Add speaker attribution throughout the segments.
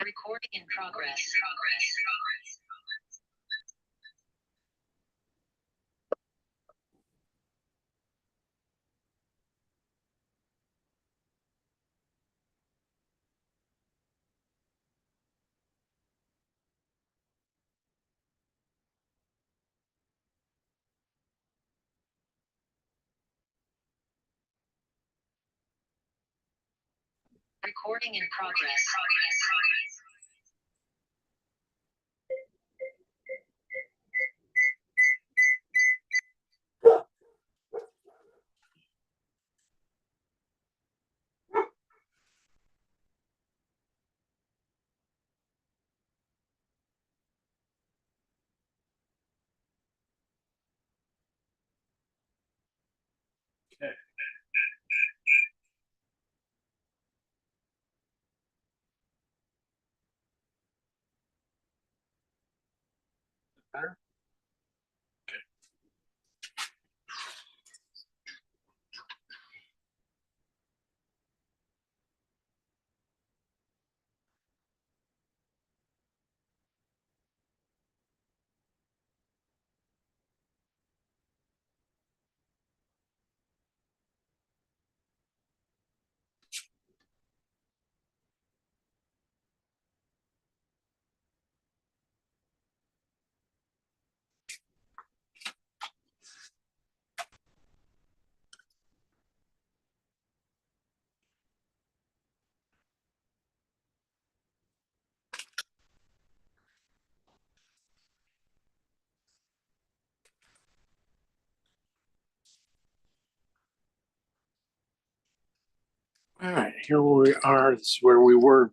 Speaker 1: Recording in progress. Recording in progress.
Speaker 2: Okay. Better? Okay. All right, here we are. This is where we were.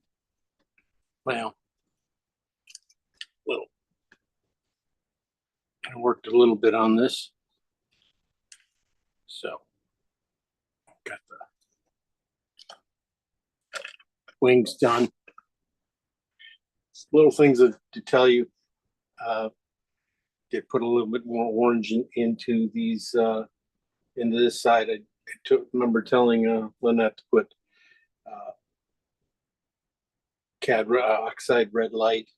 Speaker 2: Well, I worked a little bit on this. So, got the wings done. Little things to tell you. Did put a little bit more orange into these, into this side. I remember telling Lynette to put oxide red light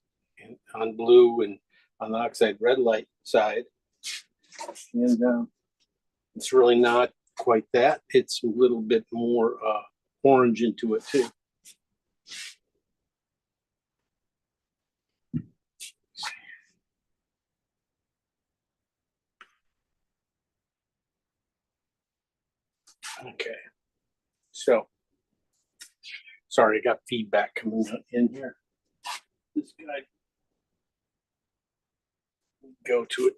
Speaker 2: on blue and on the oxide red light side. And it's really not quite that. It's a little bit more orange into it too. Okay, so sorry, I got feedback coming in here. This guy, go to it.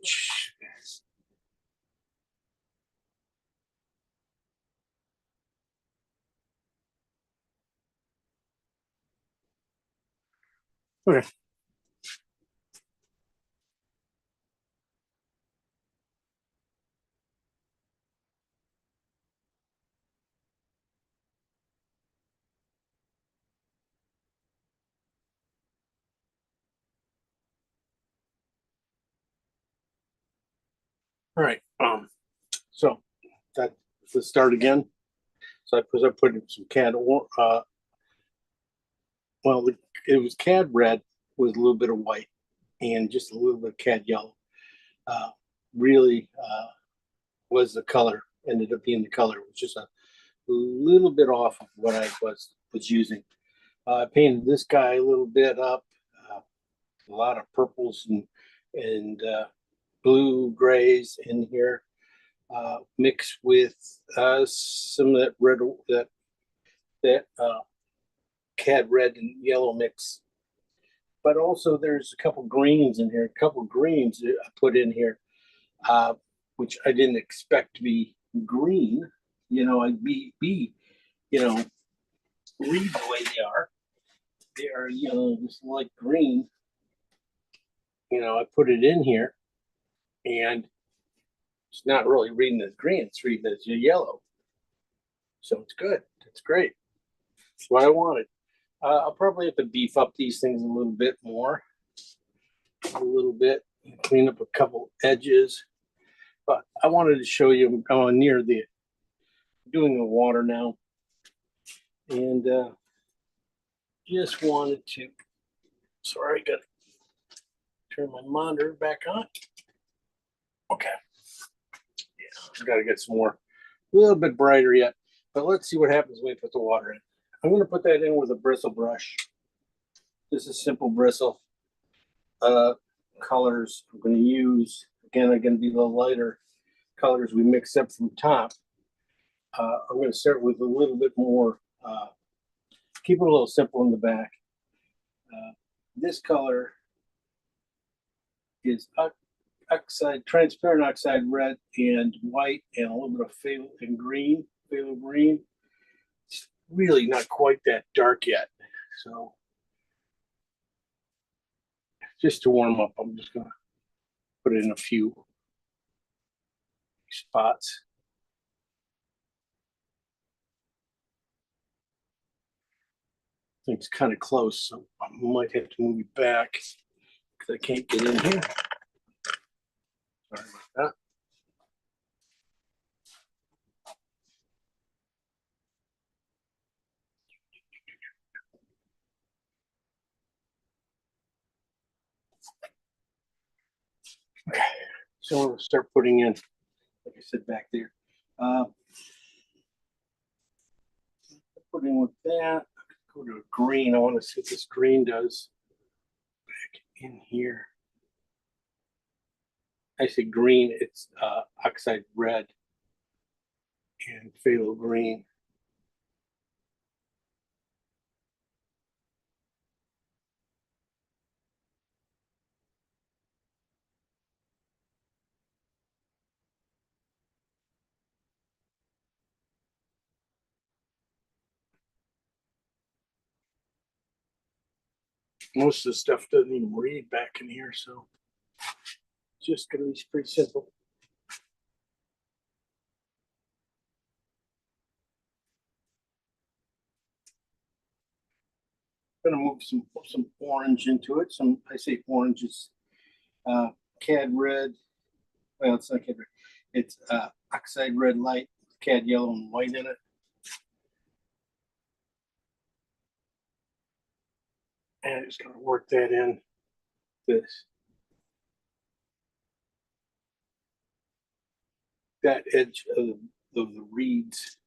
Speaker 2: Okay. All right. So let's start again. So I put in some it was cad red with a little bit of white and just a little bit of cad yellow. Really was the color, ended up being the color. It was just a little bit off of what I was using. I painted this guy a little bit up, a lot of purples and blue grays in here, mixed with some of that red, that cad red and yellow mix. But also there's a couple greens in here, a couple greens I put in here, which I didn't expect to be green. I'd be read the way they are. They are, just light green. I put it in here and it's not really reading as green, it's reading as yellow. So it's good. It's great. That's what I wanted. I'll probably have to beef up these things a little bit more. A little bit. Clean up a couple edges. But I wanted to show you near the doing the water now. And just wanted to, sorry, I got to turn my monitor back on. Okay. Yeah, I've got to get some more, a little bit brighter yet. But let's see what happens when we put the water in. I'm going to put that in with a bristle brush. This is simple bristle. Colors I'm going to use, again, are going to be the lighter colors we mix up from top. I'm going to start with a little bit more, keep it a little simple in the back. This color is oxide, transparent oxide red and white, and a little bit of phthalo green. It's really not quite that dark yet. So just to warm up, I'm just going to put it in a few spots. I think it's kind of close, so I might have to move it back because I can't get in here. Sorry about that. Okay, so I'm going to start putting in, like I said back there, putting with that. Go to a green. I want to see what this green does back in here. I say green, it's oxide red and phthalo green. Most of the stuff doesn't even read back in here, so it's just going to be pretty simple. I'm going to move some orange into it. I say orange is cad red. Well, it's not cad red. It's oxide red light, cad yellow, and white in it. And I'm just going to work that in this. That edge of the reeds,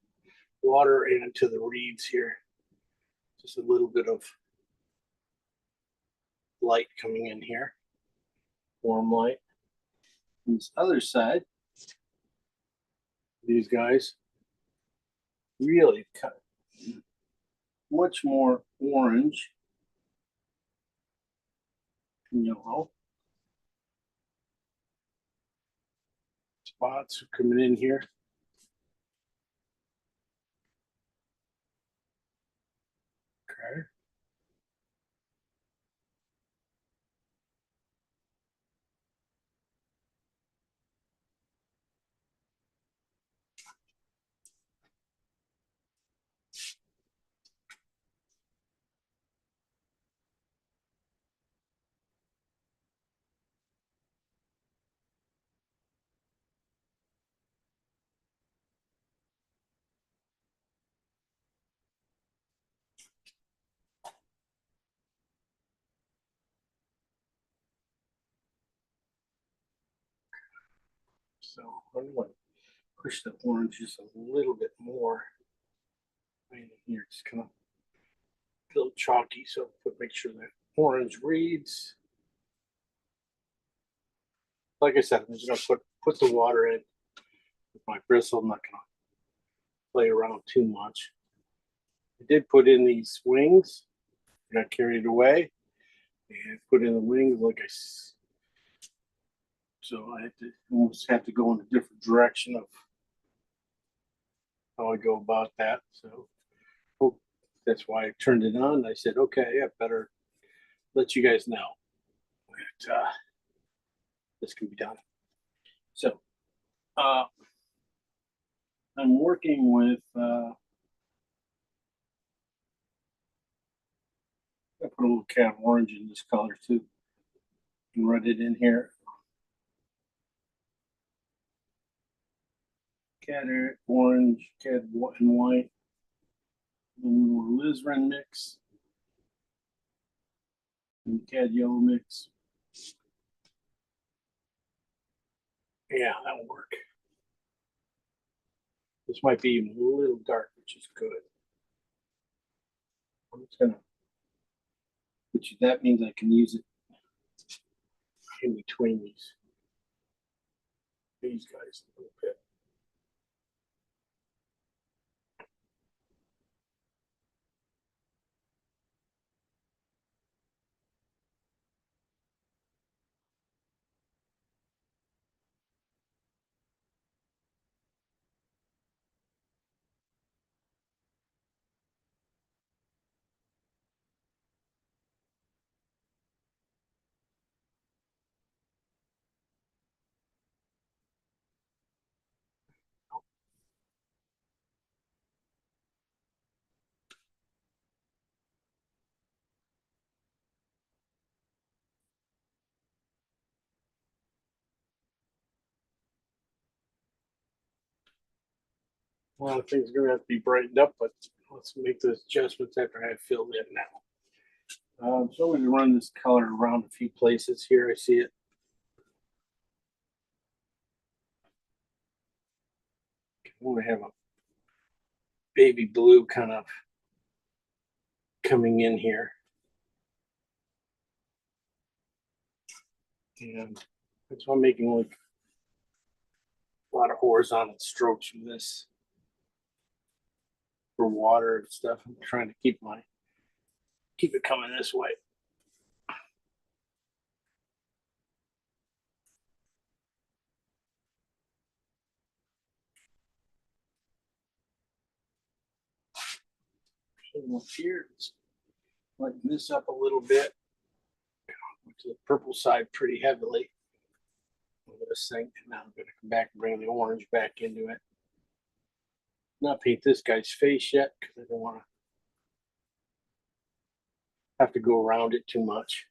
Speaker 2: water into the reeds here. Just a little bit of light coming in here, warm light. On this other side, these guys really cut much more orange and yellow. Spots are coming in here. Okay. So I'm going to push the orange just a little bit more. Right in here, it's kind of a little chalky, so make sure that orange reads. Like I said, I'm just going to put the water in with my bristle. I'm not going to play around too much. I did put in these wings. I got carried away and put in the wings so I almost have to go in a different direction of how I go about that. So that's why I turned it on. I said, okay, I better let you guys know that this can be done. So I'm working with I put a little cat orange in this color too. And run it in here. Cat orange, cat and white. A little more alizarin mix. And cat yellow mix. Yeah, that'll work. This might be even a little dark, which is good. I'm just gonna, which that means I can use it in between these guys a little bit. A lot of things are gonna have to be brightened up, but let's make those adjustments after I have filled in now. So I'm going to run this color around a few places here. I see it. I'm going to have a baby blue kind of coming in here. And that's why I'm making like a lot of horizontal strokes with this for water and stuff. I'm trying to keep it coming this way. So here, it's lighten this up a little bit to the purple side pretty heavily. This thing, and now I'm going to come back and bring the orange back into it. Not paint this guy's face yet because I don't want to have to go around it too much.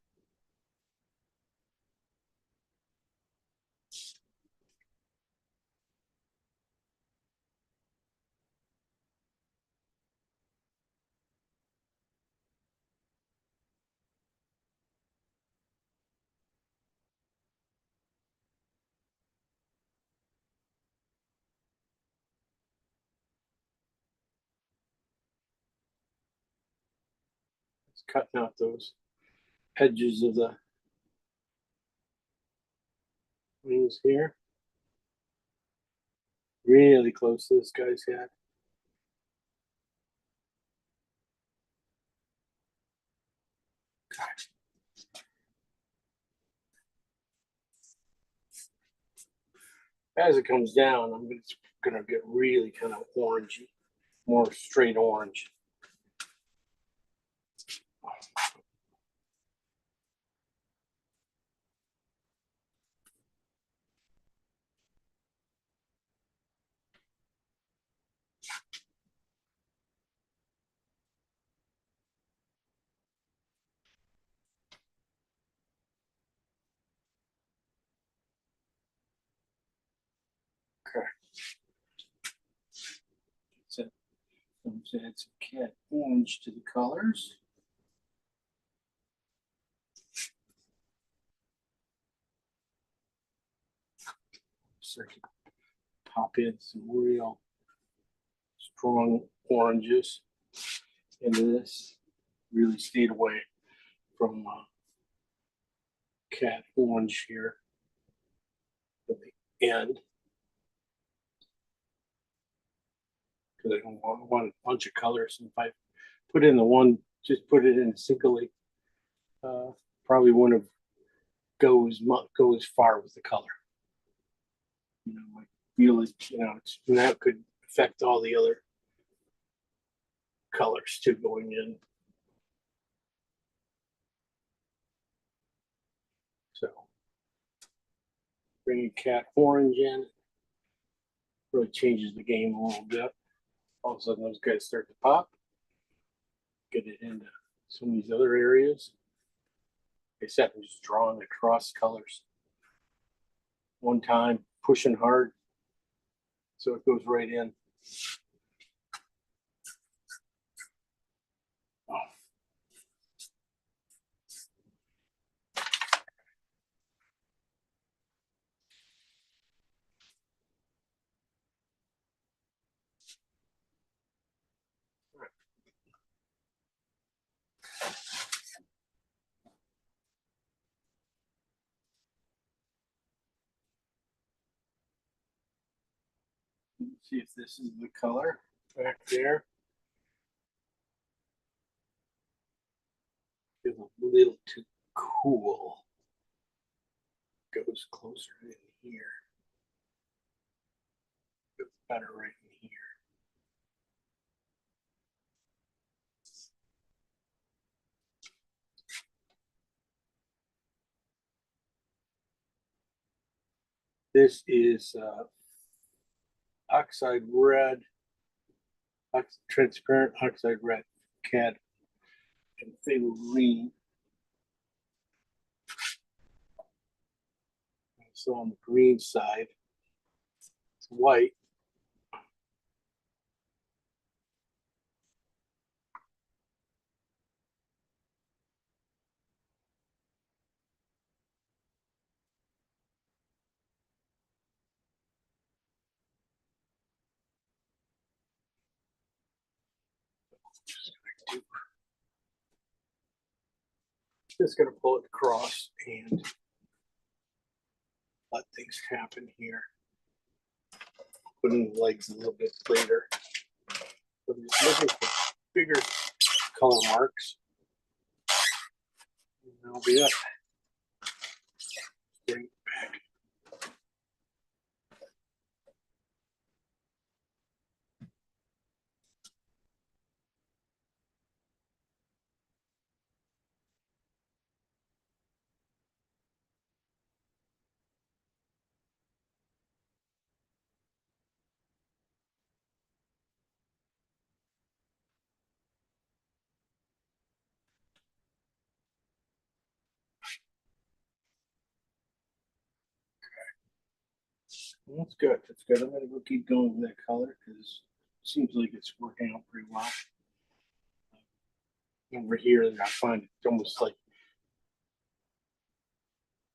Speaker 2: It's cutting out those edges of the wings here. Really close to this guy's head. As it comes down, I'm gonna get really kind of orangey, more straight orange. Okay. So let's add some cat orange to the colors. So I can pop in some real strong oranges into this. Really stayed away from cat orange here at the end because I don't want a bunch of colors. And if I put in the one, just put it in singly, probably wouldn't have go as far with the color. You know, I feel it. You know, that could affect all the other colors too going in. So bringing cat orange in really changes the game a little bit. All of a sudden, those guys start to pop. Get it into some of these other areas. Like I said, I'm just drawing across colors. One time, pushing hard, so it goes right in. Let's see if this is the color back there. It's a little too cool. Goes closer in here. Goes better right in here. This is oxide red, transparent oxide red, cad, and phthalo green. So on the green side, it's white. Just gonna pull it across and let things happen here. Put in the legs a little bit later. So I'm just looking for bigger color marks. And that'll be it. Bring it back. That's good. That's good. I'm gonna go keep going with that color because it seems like it's working out pretty well. Over here, I find it's almost like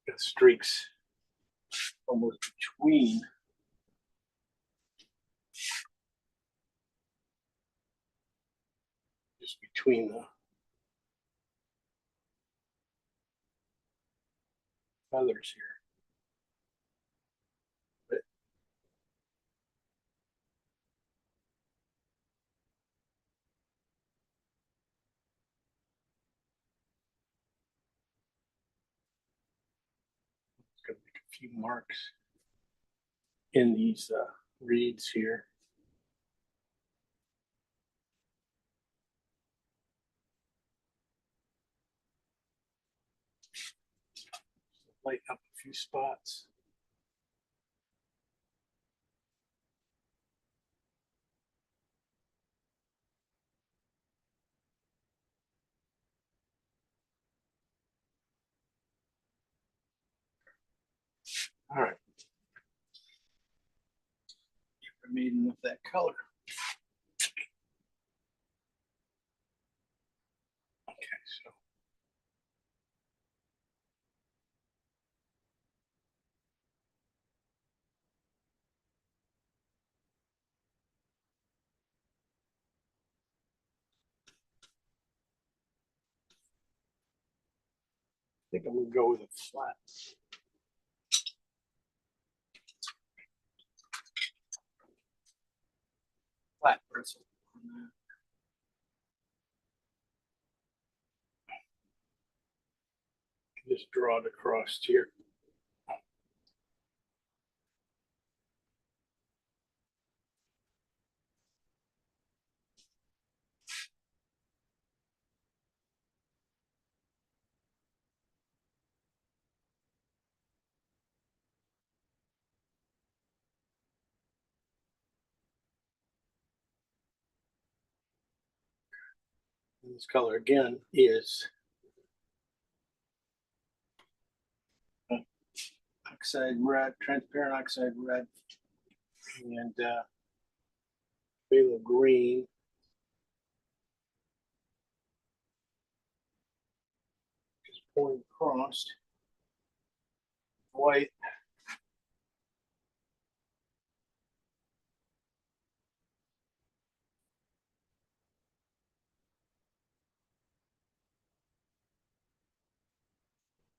Speaker 2: the streaks almost between just between the feathers here. But it's gonna make a few marks in these reeds here. Lighten up a few spots. All right. I made enough that color. Okay, so I think I'm gonna go with a flat bristle. Just draw it across here. And this color again is oxide red, transparent oxide red, and phthalo green. Just pulling across white.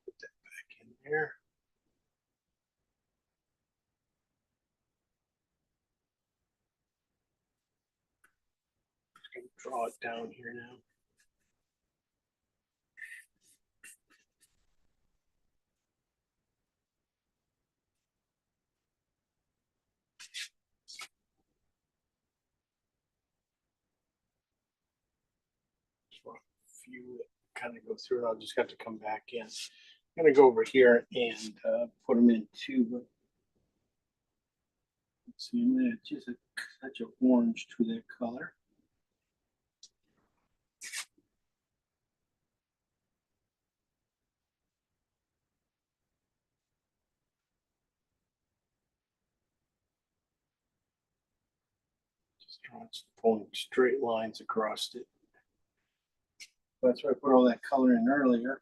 Speaker 2: Put that back in there. Just gonna draw it down here now. A few that kind of go through it. I'll just have to come back in. I'm gonna go over here and put them into. Let's see, I'm gonna just touch of orange to that color. Just pulling straight lines across it. That's why I put all that color in earlier.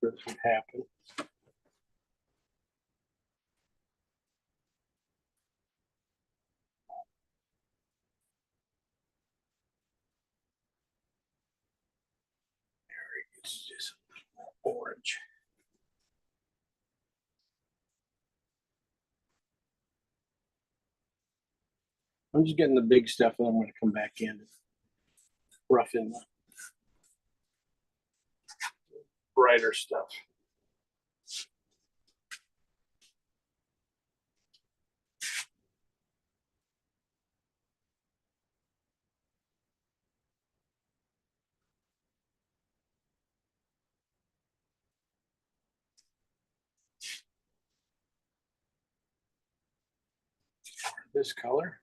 Speaker 2: This would happen. It's just orange. I'm just getting the big stuff, and I'm going to come back in and roughen the brighter stuff. This color.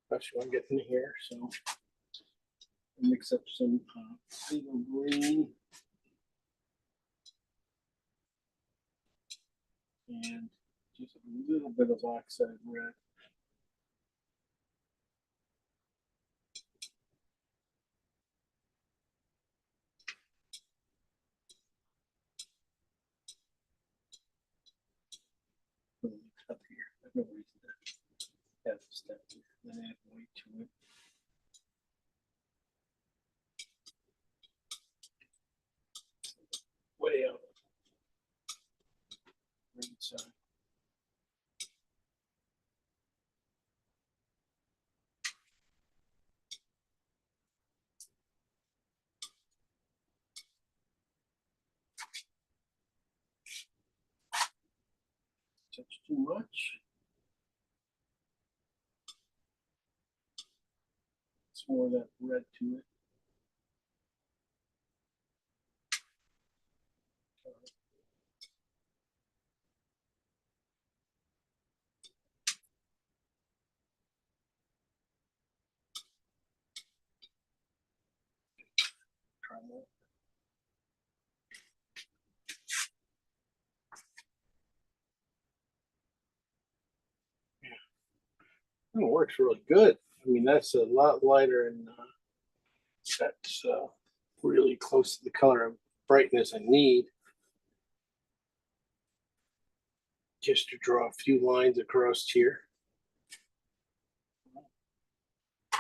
Speaker 2: That's what I'm getting here. So mix up some phthalo green and just a little bit of oxide red. Up here. There's no reason to have this step here. Then add white to it. Way out. Right side. Touch too much. It's more of that red to it. Try that. It works really good. I mean, that's a lot lighter, and that's really close to the color of brightness I need. Just to draw a few lines across here.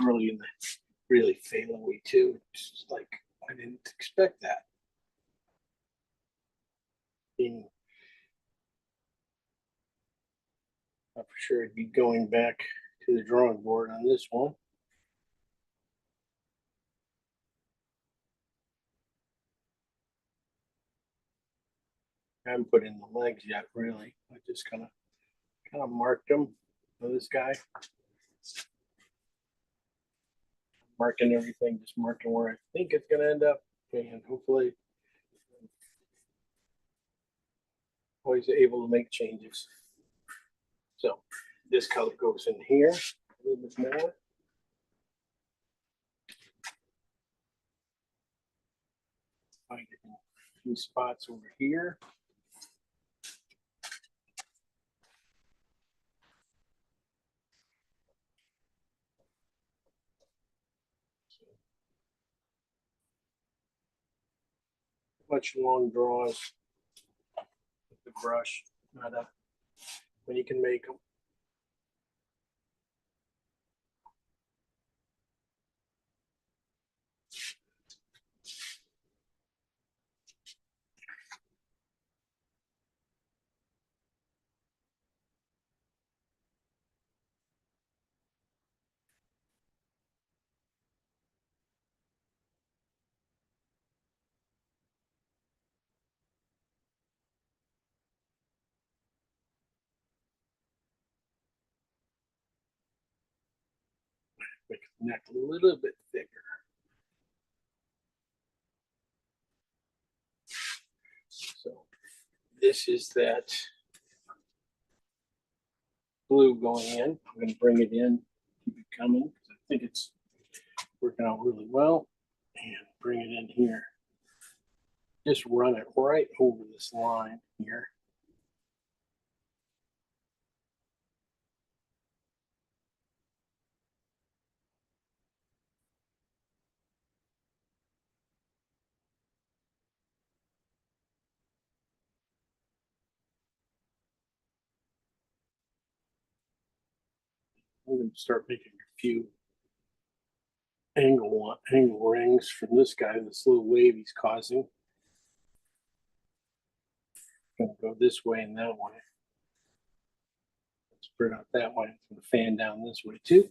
Speaker 2: Really, really phthalo-y too. It's like I didn't expect that. I'm for sure I'd be going back to the drawing board on this one. I haven't put in the legs yet, really. I just kind of marked them for this guy. Marking everything, just marking where I think it's going to end up, and hopefully always able to make changes. So this color goes in here a little bit more. Find it in a few spots over here. Much long draws with the brush, not up when you can make them. Make the neck a little bit thicker. So this is that blue going in. I'm going to bring it in, keep it coming because I think it's working out really well. And bring it in here. Just run it right over this line here. I'm going to start making a few angle rings from this guy, this little wave he's causing. Going to go this way and that way. Spread out that way. It's going to fan down this way too.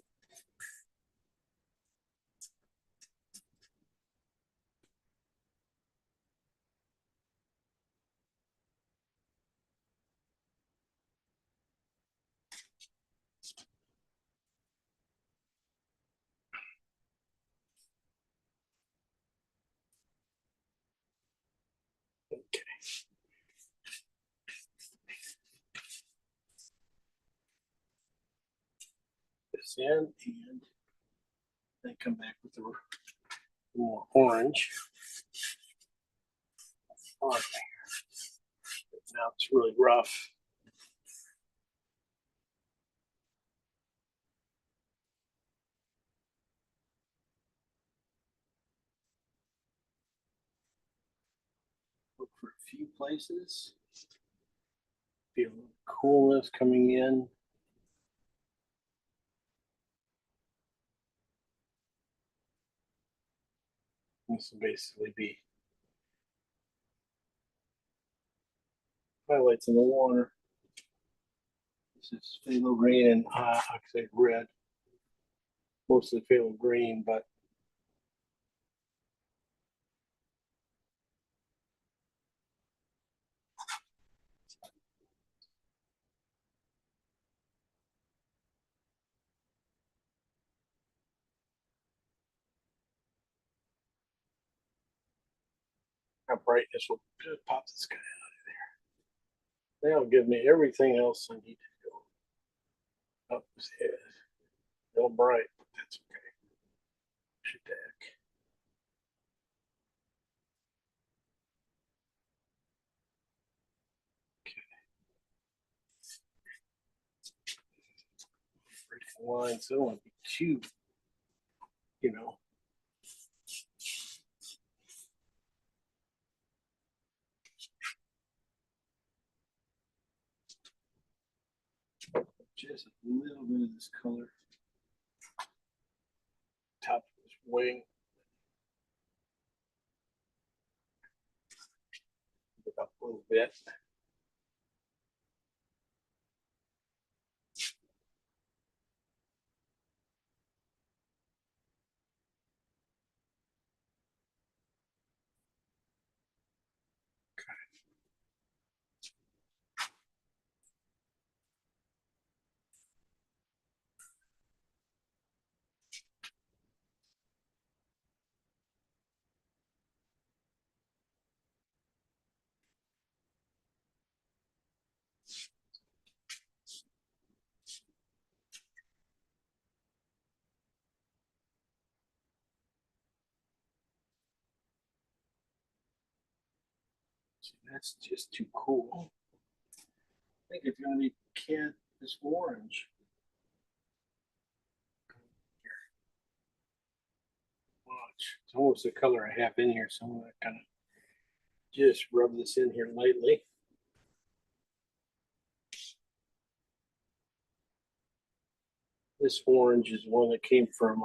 Speaker 2: Okay. This in and then come back with the more orange. Okay. Now it's really rough. Look for a few places. Feel the coolness coming in. This will basically be highlights in the water. This is phthalo green and oxide red. Mostly phthalo green, but our brightness will just pop this guy out of there. That'll give me everything else I need to go up his head. A little bright, but that's okay. Should deck. Vertical lines, so I don't want to be too, you know. Just a little bit of this color. Top of his wing. Up a little bit. That's just too cool. I think it's gonna be cat this orange. Watch. It's almost the color I have in here, so I'm gonna kind of just rub this in here lightly. This orange is one that came from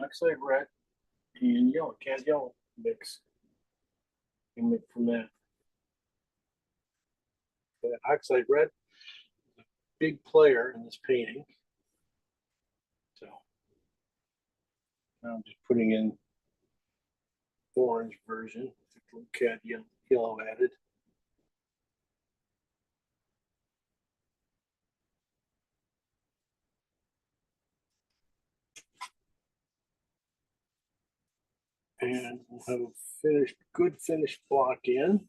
Speaker 2: oxide red and yellow, cat yellow mix. You make from that. That oxide red, big player in this painting. So now I'm just putting in orange version, cat yellow added. And we'll have a good finished block in.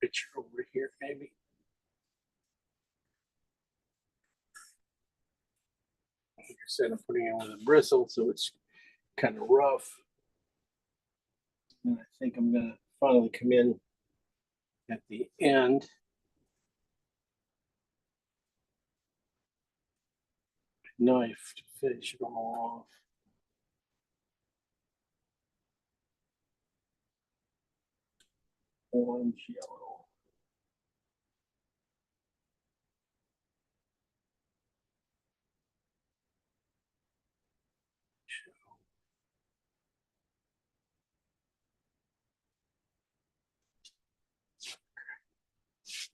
Speaker 2: Picture over here, maybe. Like I said, I'm putting it with a bristle, so it's kind of rough. And I think I'm gonna finally come in at the end. Knife to finish it all off. Orange, yellow.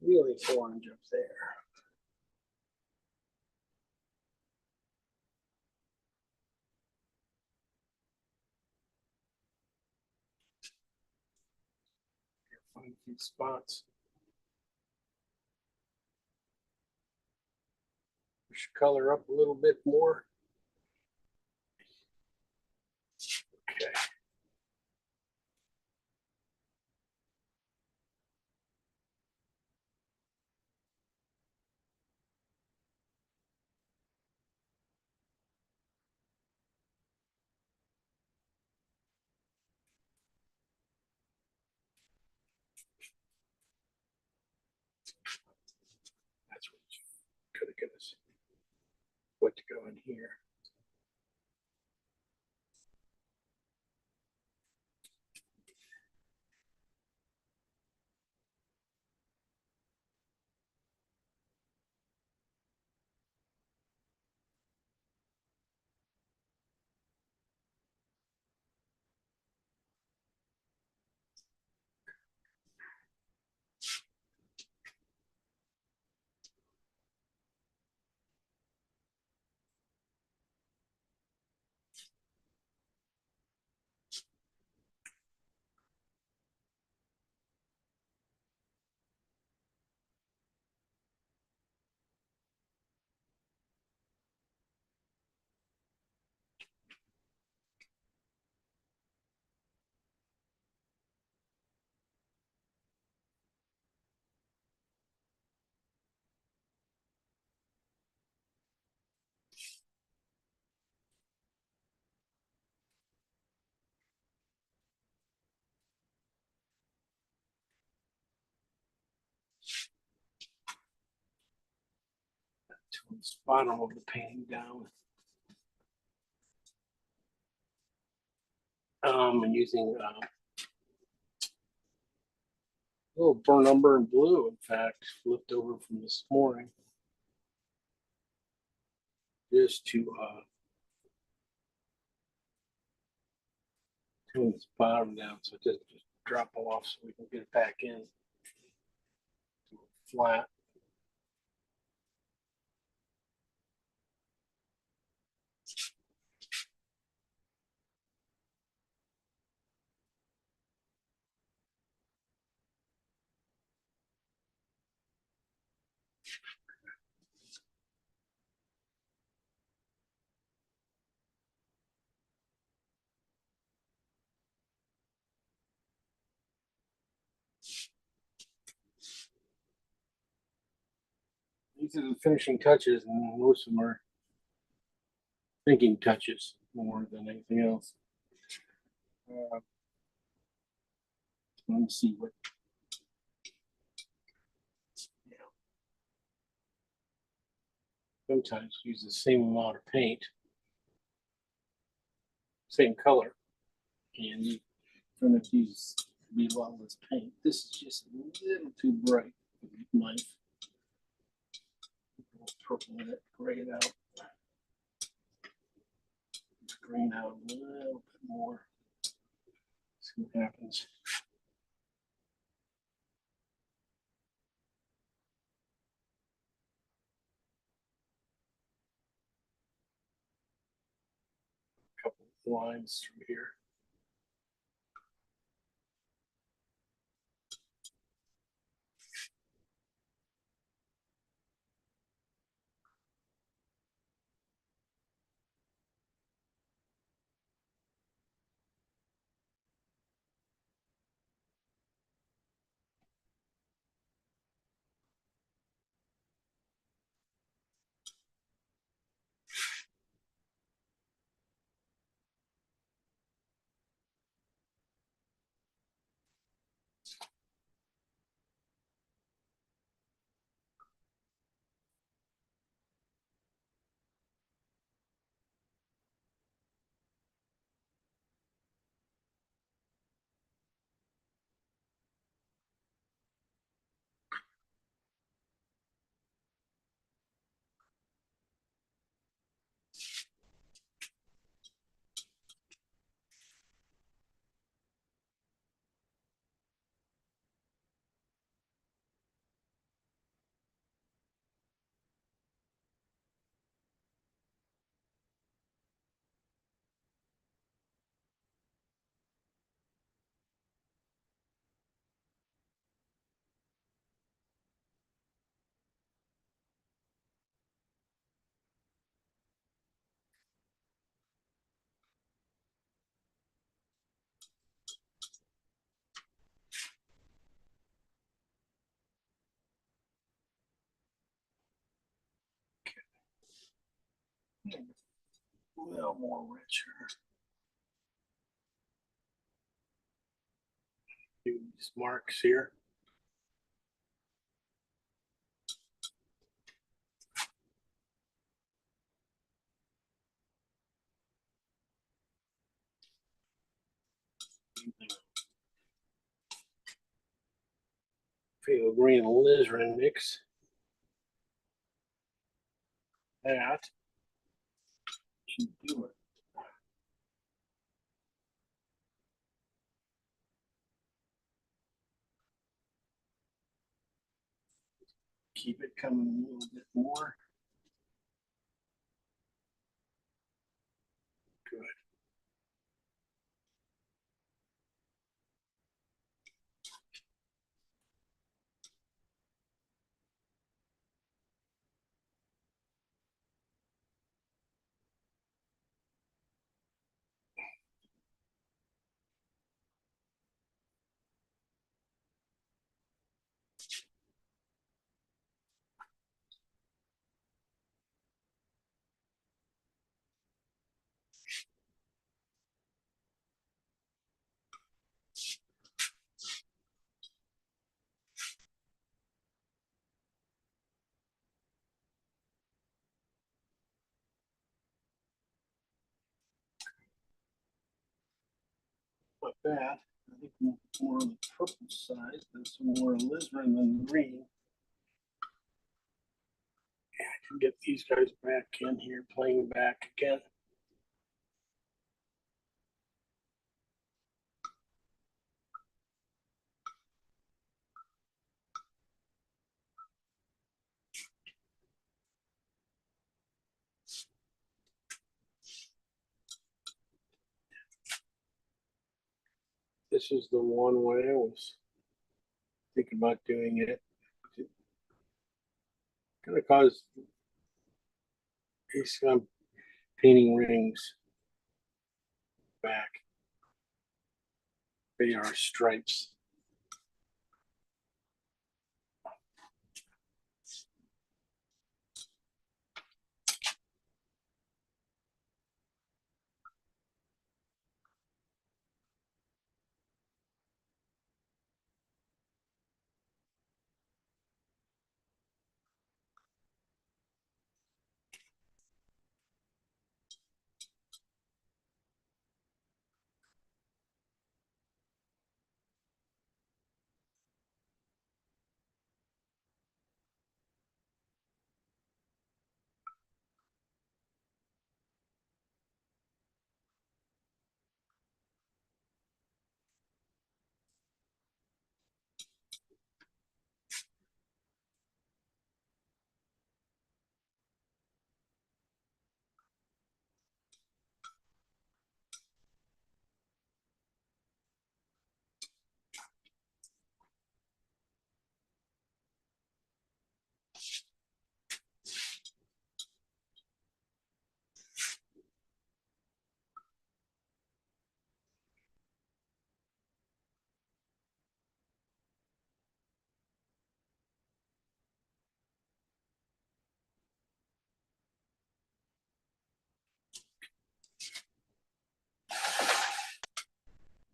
Speaker 2: Really orange up there. Find a few spots. Push color up a little bit more. Okay. That's what could have given us what to go in here. Towards the bottom of the painting down. And using a little burnt umber and blue, in fact, flipped over from this morning, just to tune this bottom down so it doesn't just drop off, so we can get it back in flat. these are the finishing touches, and most of them are thinking touches more than anything else. Let me see what. Yeah. Sometimes use the same amount of paint, same color, and you don't have to use be a lot less paint. This is just a little too bright with the knife. Purple in it, gray it out. Green out a little bit more. See what happens. A couple of lines through here. A little more richer. Do these marks here. Phthalo green alizarin mix. That should do it. Keep it coming a little bit more. Good. Not bad. I think more on the purple side. There's some more alizarin than the green. Yeah, I can get these guys back in here, playing back again. This is the one way I was thinking about doing it. It's gonna cause these painting rings back. They are stripes.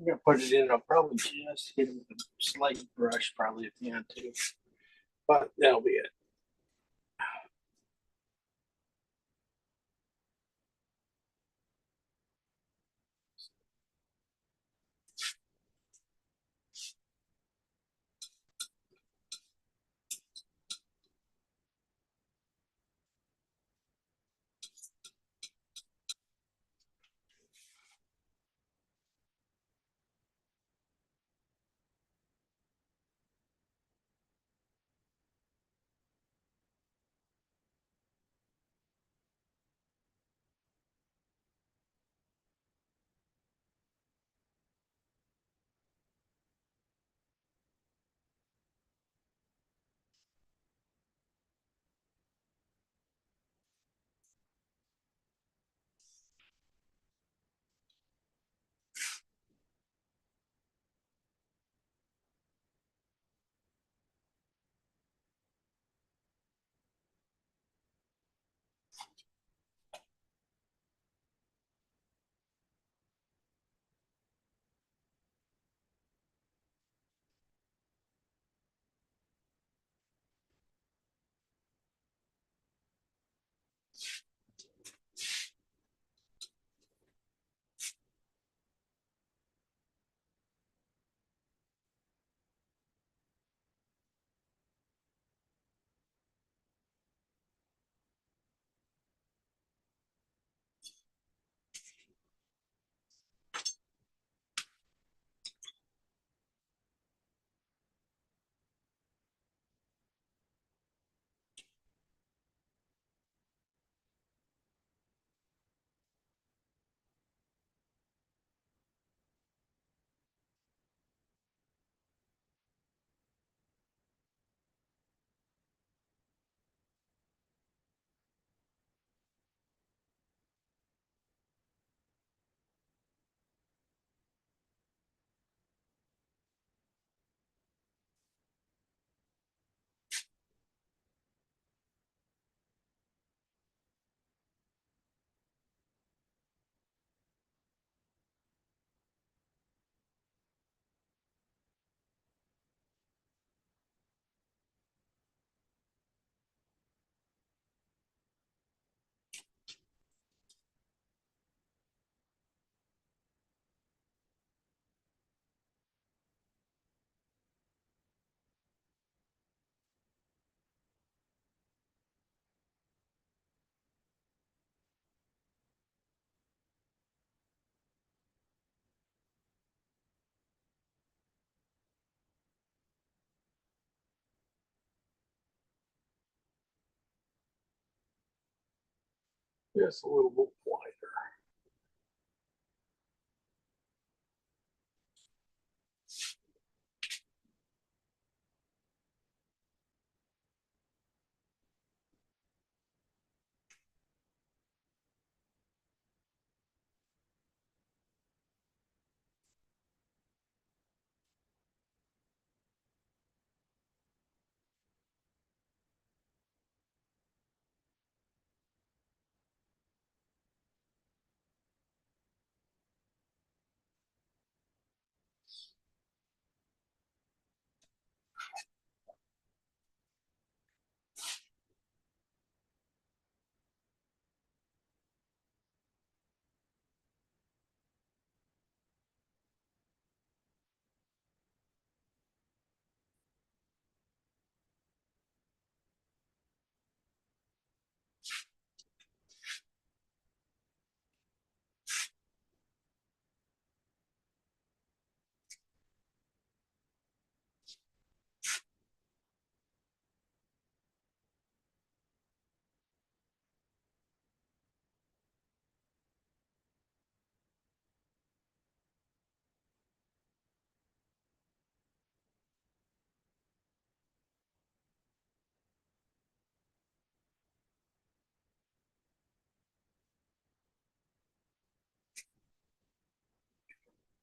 Speaker 2: I'm gonna put it in. I'll probably just hit it with a slight brush, probably at the end too. But that'll be it. Just a little bit wider.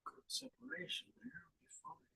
Speaker 2: Good separation there. It'll be fine.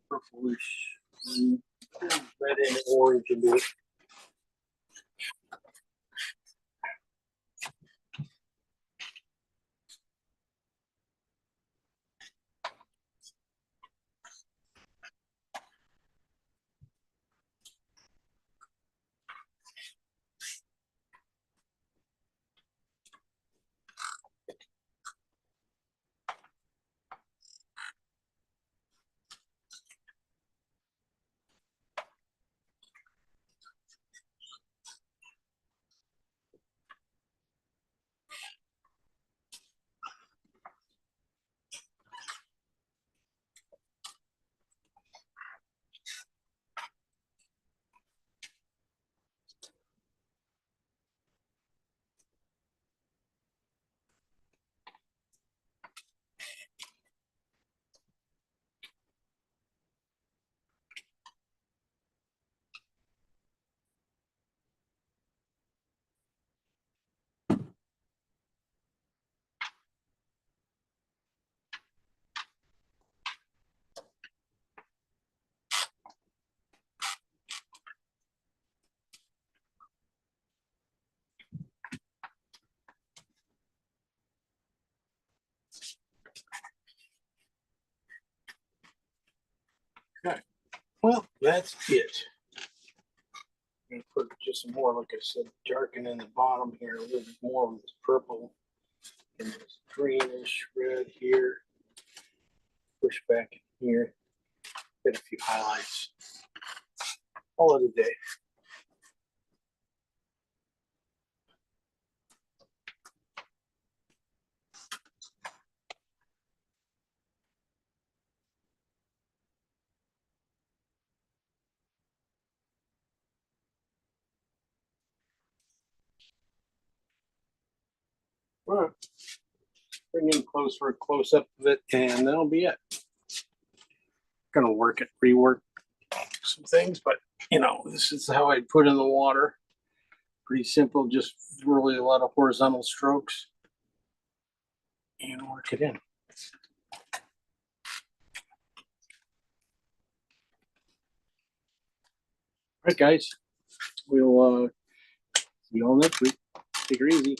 Speaker 2: Purplish, red and orange a bit. that's it. I'm gonna put just some more, like I said, darken in the bottom here a little bit more with this purple and this greenish red here. Push back in here. Get a few highlights. All of the day. All right. Bring in close for a close up of it, and that'll be it. Gonna work it, rework some things, but you know, this is how I put in the water. Pretty simple, just really a lot of horizontal strokes and work it in. All right, guys, we'll see you all next week. Take her easy.